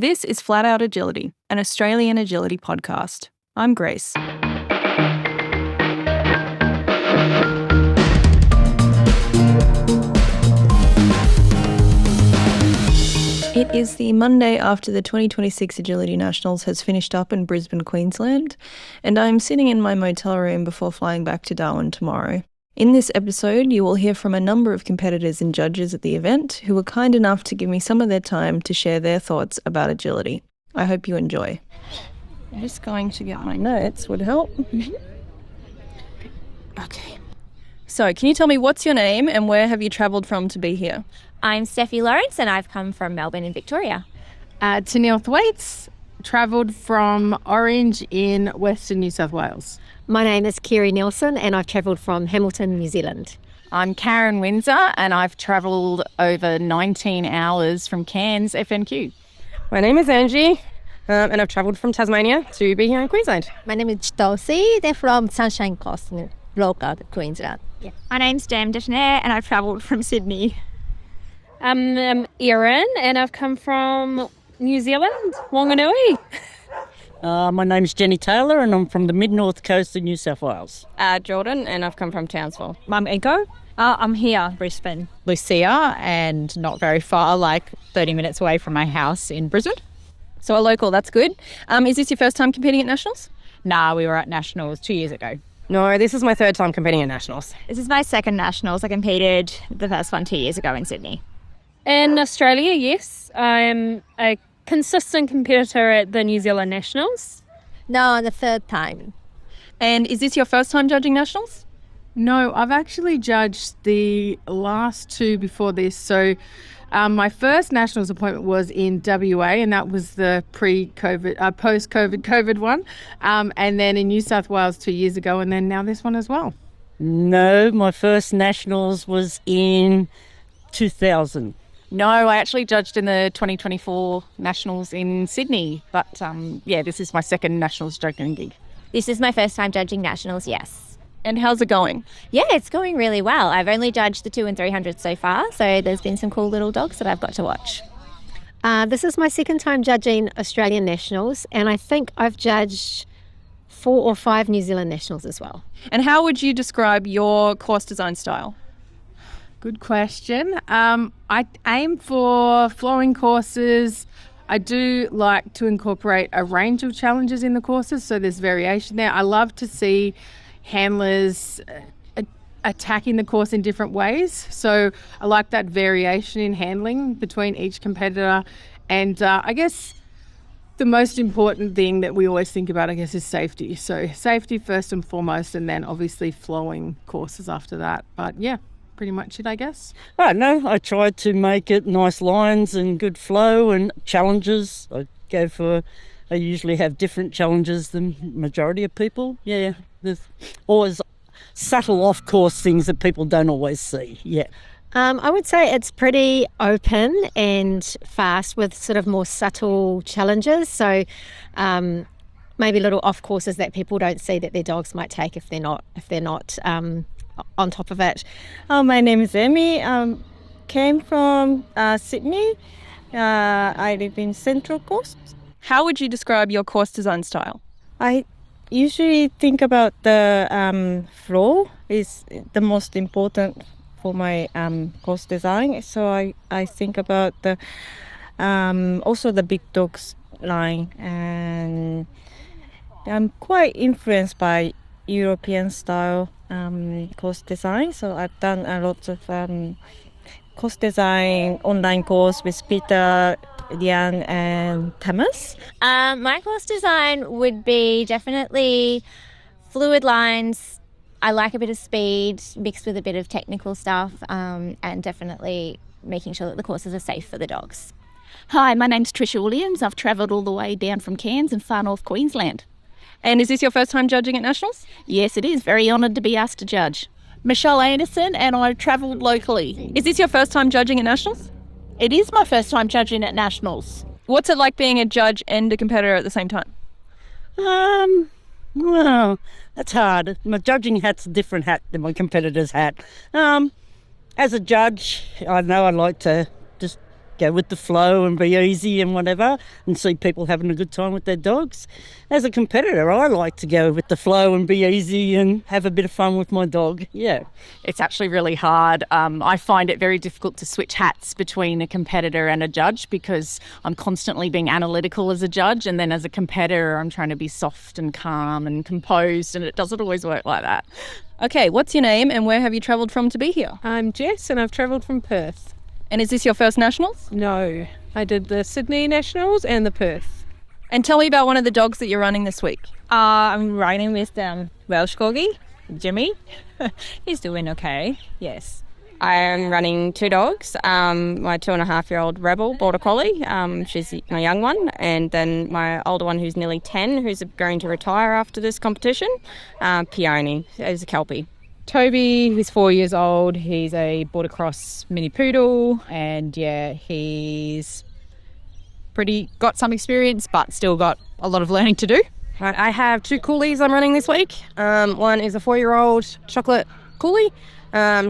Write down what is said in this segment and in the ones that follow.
This is Flat Out Agility, an Australian agility podcast. I'm Grace. It is the Monday after the 2026 Agility Nationals has finished up in Brisbane, Queensland, and I'm sitting in my motel room before flying back to Darwin tomorrow. In this episode, you will hear from a number of competitors and judges at the event who were kind enough to give me some of their time to share their thoughts about agility. I hope you enjoy. I'm just going to get my notes, would help. Okay. So, can you tell me what's your name and where have you travelled from to be here? I'm Steffi Lawrence and I've come from Melbourne in Victoria. Tennille Thwaites, travelled from Orange in Western New South Wales. My name is Kerry Nelson and I've travelled from Hamilton, New Zealand. I'm Karen Windsor and I've travelled over 19 hours from Cairns, FNQ. My name is Angie and I've travelled from Tasmania to be here in Queensland. My name is Chitolsi. They're from Sunshine Coast, local Queensland. Yeah. My name's Dam Deschner and I've travelled from Sydney. I'm Erin and I've come from New Zealand, Wanganui. My name's Jenny Taylor and I'm from the mid-north coast of New South Wales. Jordan and I've come from Townsville. I'm Eiko. I'm here, Brisbane. Lucia, and not very far, like 30 minutes away from my house in Brisbane. So a local, that's good. Is this your first time competing at Nationals? Nah, we were at Nationals 2 years ago. No, this is my third time competing at Nationals. This is my second Nationals. I competed the first one 2 years ago in Sydney. In Australia, yes. I'm a consistent competitor at the New Zealand Nationals. No, the third time. And is this your first time judging Nationals? No, I've actually judged the last two before this. So my first Nationals appointment was in WA and that was the post-COVID one. And then in New South Wales 2 years ago and then now this one as well. No, my first Nationals was in 2000. No, I actually judged in the 2024 Nationals in Sydney, but this is my second Nationals judging gig. This is my first time judging Nationals, yes. And how's it going? Yeah, it's going really well. I've only judged the 2 and 300 so far, so there's been some cool little dogs that I've got to watch. This is my second time judging Australian Nationals, and I think I've judged 4 or 5 New Zealand Nationals as well. And how would you describe your course design style? Good question. I aim for flowing courses. I do like to incorporate a range of challenges in the courses, so there's variation there. I love to see handlers attacking the course in different ways. So I like that variation in handling between each competitor. And I guess the most important thing that we always think about, is safety. So safety first and foremost, and then obviously flowing courses after that. But yeah, pretty much it, I guess. I know, I tried to make it nice lines and good flow and challenges. I usually have different challenges than majority of people. Yeah, there's always subtle off-course things that people don't always see, yeah. I would say it's pretty open and fast with sort of more subtle challenges. So maybe little off-courses that people don't see that their dogs might take if they're not on top of it. My name is Amy. Came from Sydney. I live in Central Coast. How would you describe your course design style? I usually think about the flow is the most important for my course design. So I think about the also the big dogs line, and I'm quite influenced by European style course design. So I've done a lot of course design online course with Peter, Lian and Thomas. My course design would be definitely fluid lines. I like a bit of speed mixed with a bit of technical stuff, and definitely making sure that the courses are safe for the dogs. Hi, my name's Tricia Williams. I've travelled all the way down from Cairns in far north Queensland. And is this your first time judging at Nationals? Yes, it is. Very honoured to be asked to judge. Michelle Anderson, and I travelled locally. Is this your first time judging at Nationals? It is my first time judging at Nationals. What's it like being a judge and a competitor at the same time? Well, that's hard. My judging hat's a different hat than my competitor's hat. As a judge, I know I like to just go with the flow and be easy and whatever, and see people having a good time with their dogs. As a competitor, I like to go with the flow and be easy and have a bit of fun with my dog. Yeah. It's actually really hard. I find it very difficult to switch hats between a competitor and a judge because I'm constantly being analytical as a judge, and then as a competitor I'm trying to be soft and calm and composed, and it doesn't always work like that. Okay, what's your name and where have you travelled from to be here? I'm Jess and I've travelled from Perth. And is this your first nationals? No, I did the Sydney Nationals and the Perth. And tell me about one of the dogs that you're running this week. I'm riding with Welsh Corgi, Jimmy. He's doing okay, yes. I am running 2 dogs. My 2.5-year-old Rebel Border Collie, she's my young one, and then my older one who's nearly 10, who's going to retire after this competition, Peony, is a Kelpie. Toby, who's 4 years old, he's a Border Cross mini poodle, and yeah, he's got some experience but still got a lot of learning to do. Right, I have 2 Coolies I'm running this week. One is a 4-year-old Chocolate Coolie.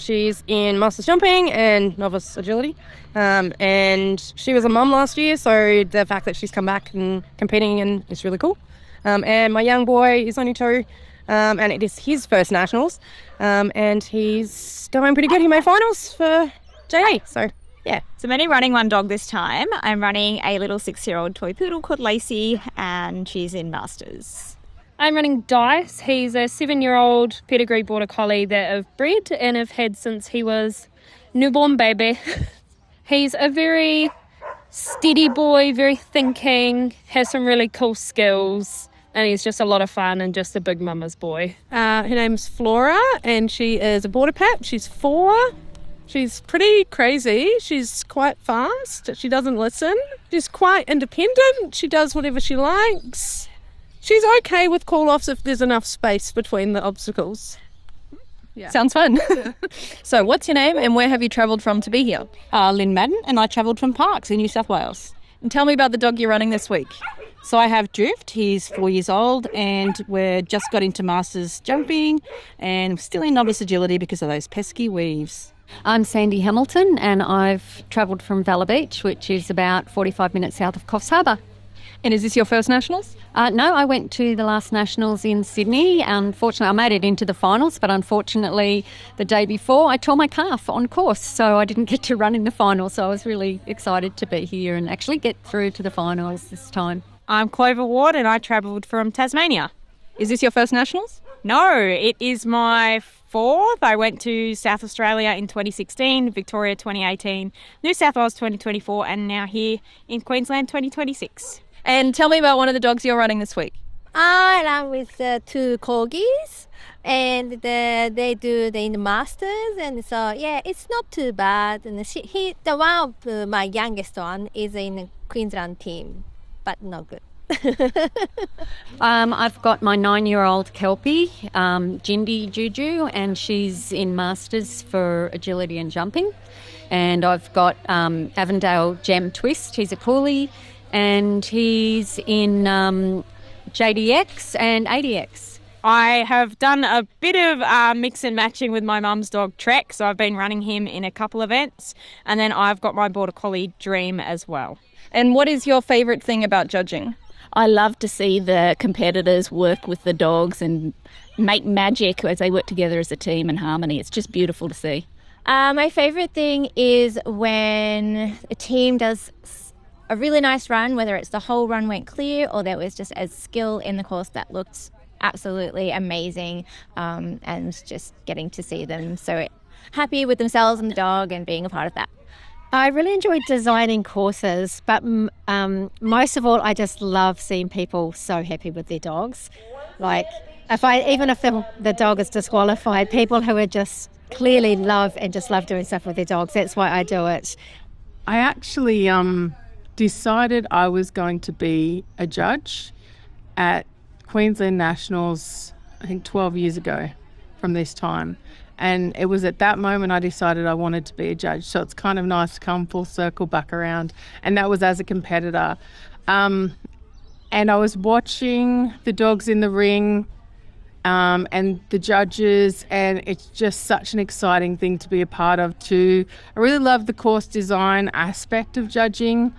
She's in Masters Jumping and Novice Agility. And she was a mum last year, so the fact that she's come back and competing and is really cool. And my young boy is only 2, and it is his first nationals. And he's going pretty good. He made finals for JA, so yeah. So I'm only running one dog this time. I'm running a little 6-year-old toy poodle called Lacey, and she's in Masters. I'm running Dice. He's a 7-year-old pedigree border collie that I've bred and have had since he was newborn baby. He's a very steady boy, very thinking, has some really cool skills, and he's just a lot of fun and just a big mama's boy. Her name's Flora and she is a border pap. She's 4. She's pretty crazy. She's quite fast. She doesn't listen. She's quite independent. She does whatever she likes. She's okay with call-offs if there's enough space between the obstacles. Yeah. Sounds fun. So what's your name and where have you travelled from to be here? Lynn Madden, and I travelled from Parkes in New South Wales. And tell me about the dog you're running this week. So I have Drift, he's 4 years old, and we're just got into Masters Jumping and still in Novice Agility because of those pesky weaves. I'm Sandy Hamilton and I've travelled from Valor Beach, which is about 45 minutes south of Coffs Harbour. And is this your first nationals? No, I went to the last nationals in Sydney. Unfortunately, I made it into the finals, but unfortunately the day before I tore my calf on course, so I didn't get to run in the finals. So I was really excited to be here and actually get through to the finals this time. I'm Clover Ward and I travelled from Tasmania. Is this your first nationals? No, it is my 4th. I went to South Australia in 2016, Victoria 2018, New South Wales 2024, and now here in Queensland 2026. And tell me about one of the dogs you're running this week. I run with 2 corgis, and they do the masters, and so yeah, it's not too bad. And the one of my youngest one is in the Queensland team, but not good. I've got my 9-year-old Kelpie, Jindy Juju, and she's in Masters for agility and jumping. And I've got Avondale Gem Twist, he's a Coolie, and he's in JDX and ADX. I have done a bit of mix and matching with my mum's dog Trek, so I've been running him in a couple events, and then I've got my Border Collie Dream as well. And what is your favourite thing about judging? I love to see the competitors work with the dogs and make magic as they work together as a team in harmony. It's just beautiful to see. My favourite thing is when a team does a really nice run, whether it's the whole run went clear or there was just a skill in the course that looked absolutely amazing, and just getting to see them so happy with themselves and the dog and being a part of that. I really enjoyed designing courses, but most of all, I just love seeing people so happy with their dogs. Like, even if the dog is disqualified, people who are just clearly love doing stuff with their dogs. That's why I do it. I actually decided I was going to be a judge at Queensland Nationals, I think 12 years ago from this time. And it was at that moment I decided I wanted to be a judge. So it's kind of nice to come full circle back around. And that was as a competitor. And I was watching the dogs in the ring and the judges, and it's just such an exciting thing to be a part of too. I really love the course design aspect of judging,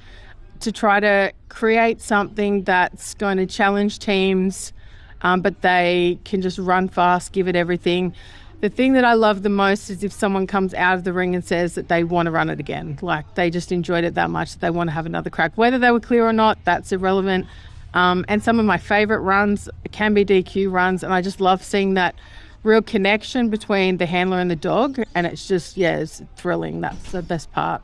to try to create something that's going to challenge teams, but they can just run fast, give it everything. The thing that I love the most is if someone comes out of the ring and says that they want to run it again. Like, they just enjoyed it that much that they want to have another crack. Whether they were clear or not, that's irrelevant. And some of my favourite runs can be DQ runs, and I just love seeing that real connection between the handler and the dog, and it's just, it's thrilling. That's the best part.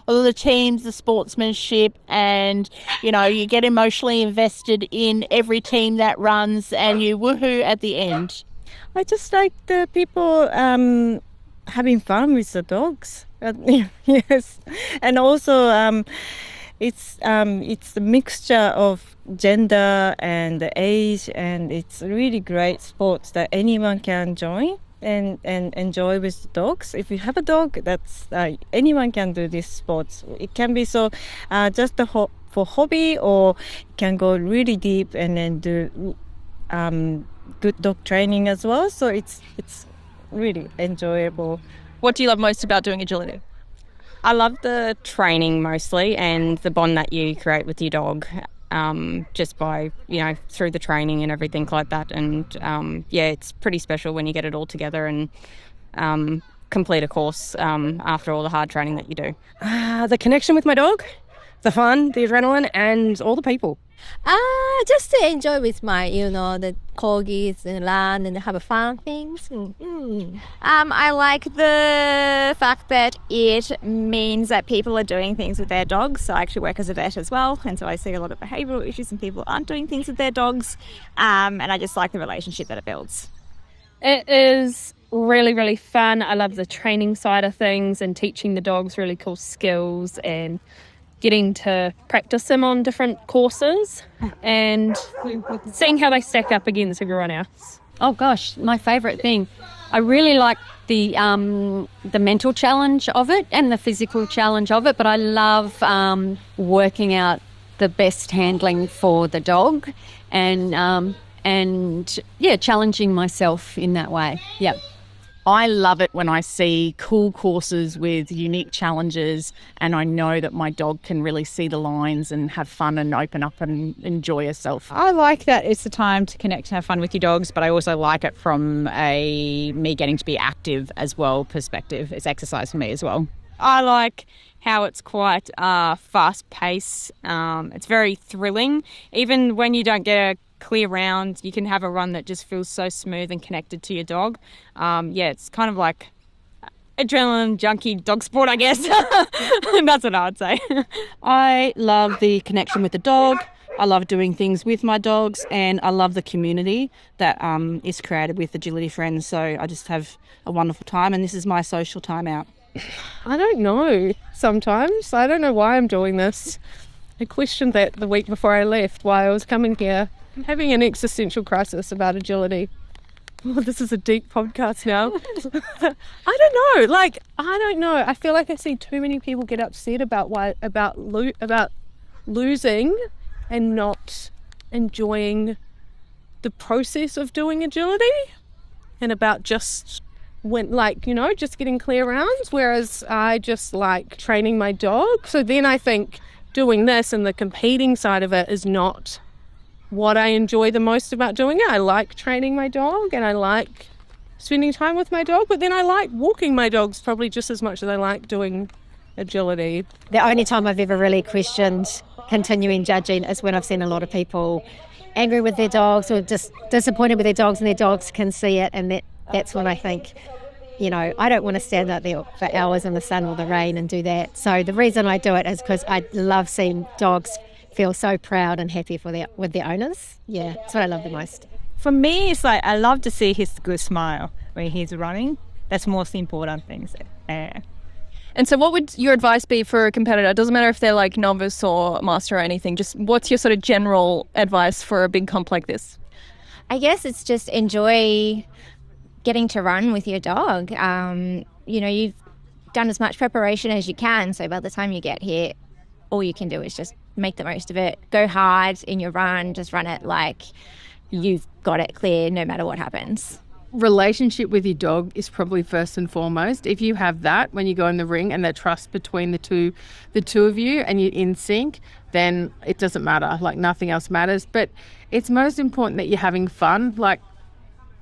All the teams, the sportsmanship, and, you get emotionally invested in every team that runs, and you woohoo at the end. I just like the people having fun with the dogs. Yes, and also it's a mixture of gender and age, and it's a really great sport that anyone can join and enjoy with dogs. If you have a dog, that's anyone can do this sport. It can be so just for hobby, or it can go really deep and then do good dog training as well. So it's really enjoyable. What do you love most about doing agility? I love the training mostly, and the bond that you create with your dog, just by, through the training and everything like that. And it's pretty special when you get it all together and complete a course after all the hard training that you do. The connection with my dog, the fun, the adrenaline, and all the people. Just to enjoy with my, the corgis and run and have fun things. I like the fact that it means that people are doing things with their dogs. So I actually work as a vet as well, and so I see a lot of behavioural issues and people aren't doing things with their dogs, and I just like the relationship that it builds. It is really, really fun. I love the training side of things and teaching the dogs really cool skills and getting to practice them on different courses and seeing how they stack up against everyone else. Oh gosh, my favourite thing. I really like the mental challenge of it and the physical challenge of it, but I love working out the best handling for the dog and challenging myself in that way. Yeah. I love it when I see cool courses with unique challenges, and I know that my dog can really see the lines and have fun and open up and enjoy herself. I like that it's the time to connect and have fun with your dogs, but I also like it from a me getting to be active as well perspective. It's exercise for me as well. I like how it's quite fast paced. It's very thrilling. Even when you don't get a clear round, you can have a run that just feels so smooth and connected to your dog. It's kind of like adrenaline junkie dog sport, I guess. That's what I would say. I love the connection with the dog. I love doing things with my dogs, and I love the community that is created with Agility Friends. So I just have a wonderful time, and this is my social time out. I don't know sometimes. I don't know why I'm doing this. I questioned that the week before I left, why I was coming here. I'm having an existential crisis about agility. Oh, this is a deep podcast now. I don't know. I feel like I see too many people get upset about losing and not enjoying the process of doing agility, and about just just getting clear rounds, whereas I just like training my dog. So then I think doing this and the competing side of it is not what I enjoy the most about doing it. I like training my dog and I like spending time with my dog, but then I like walking my dogs probably just as much as I like doing agility. The only time I've ever really questioned continuing judging is when I've seen a lot of people angry with their dogs or just disappointed with their dogs, and their dogs can see it, and that's when I think, I don't want to stand out there for hours in the sun or the rain and do that. So the reason I do it is because I love seeing dogs feel so proud and happy with their owners. Yeah, that's what I love the most. For me, it's like I love to see his good smile when he's running. That's the most important thing. And so what would your advice be for a competitor? It doesn't matter if they're like novice or master or anything. Just what's your sort of general advice for a big comp like this? I guess it's just enjoy getting to run with your dog. You've done as much preparation as you can, so by the time you get here, all you can do is just make the most of it. Go hard in your run, just run it like you've got it clear no matter what happens. Relationship with your dog is probably first and foremost. If you have that when you go in the ring and that trust between the two of you and you're in sync, then it doesn't matter. Like nothing else matters. But it's most important that you're having fun. Like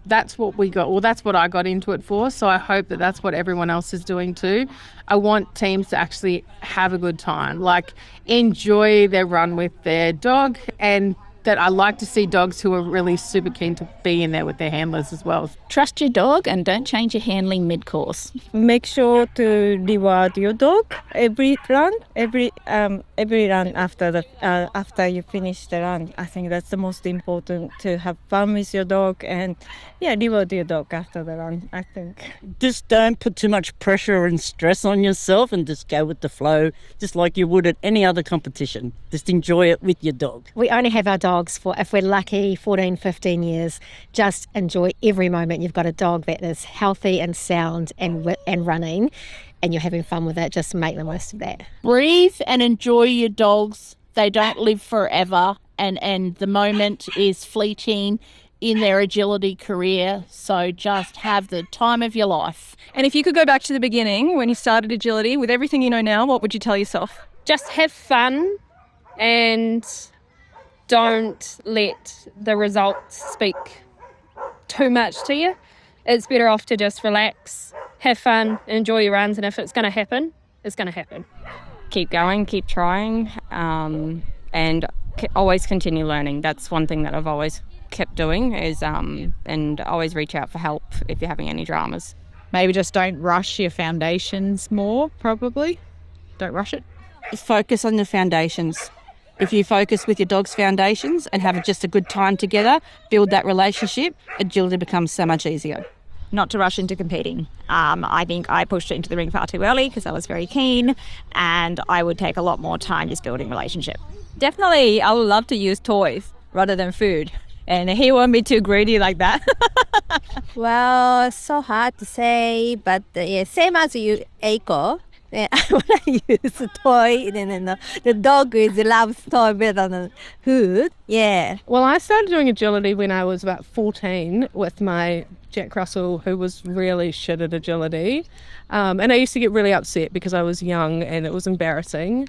that's what we got, or that's what I got into it for. So I hope that that's what everyone else is doing too. I want teams to actually have a good time, like enjoy their run with their dog, and that I like to see dogs who are really super keen to be in there with their handlers as well. Trust your dog and don't change your handling mid-course. Make sure to reward your dog every run after you finish the run. I think that's the most important, to have fun with your dog and reward your dog after the run, I think. Just don't put too much pressure and stress on yourself and just go with the flow, just like you would at any other competition. Just enjoy it with your dog. We only have our dogs for, if we're lucky, 14, 15 years. Just enjoy every moment. You've got a dog that is healthy and sound and running, and you're having fun with it. Just make the most of that. Breathe and enjoy your dogs. They don't live forever, and the moment is fleeting in their agility career. So just have the time of your life. And if you could go back to the beginning when you started agility, with everything you know now, what would you tell yourself? Just have fun and don't let the results speak too much to you. It's better off to just relax, have fun, enjoy your runs, and if it's going to happen, it's going to happen. Keep going, keep trying, and always continue learning. That's one thing that I've always kept doing is and always reach out for help if you're having any dramas. Maybe just don't rush your foundations more, probably. Don't rush it. Focus on the foundations. If you focus with your dog's foundations and have just a good time together, build that relationship, agility becomes so much easier. Not to rush into competing. I think I pushed it into the ring far too early because I was very keen, and I would take a lot more time just building relationship. Definitely, I would love to use toys rather than food. And he won't be too greedy like that. Well, so hard to say, but same as you, Eiko. I want to use a toy, and the dog loves toy better than food. Yeah. Well, I started doing agility when I was about 14 with my Jack Russell, who was really shit at agility. And I used to get really upset because I was young and it was embarrassing.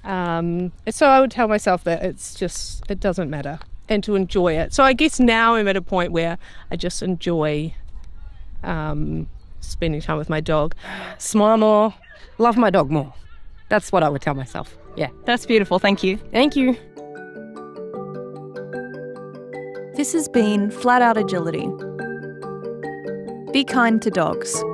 So I would tell myself that it doesn't matter, and to enjoy it. So I guess now I'm at a point where I just enjoy spending time with my dog. Smile more, love my dog more. That's what I would tell myself. Yeah. That's beautiful. Thank you. Thank you. This has been Flat Out Agility. Be kind to dogs.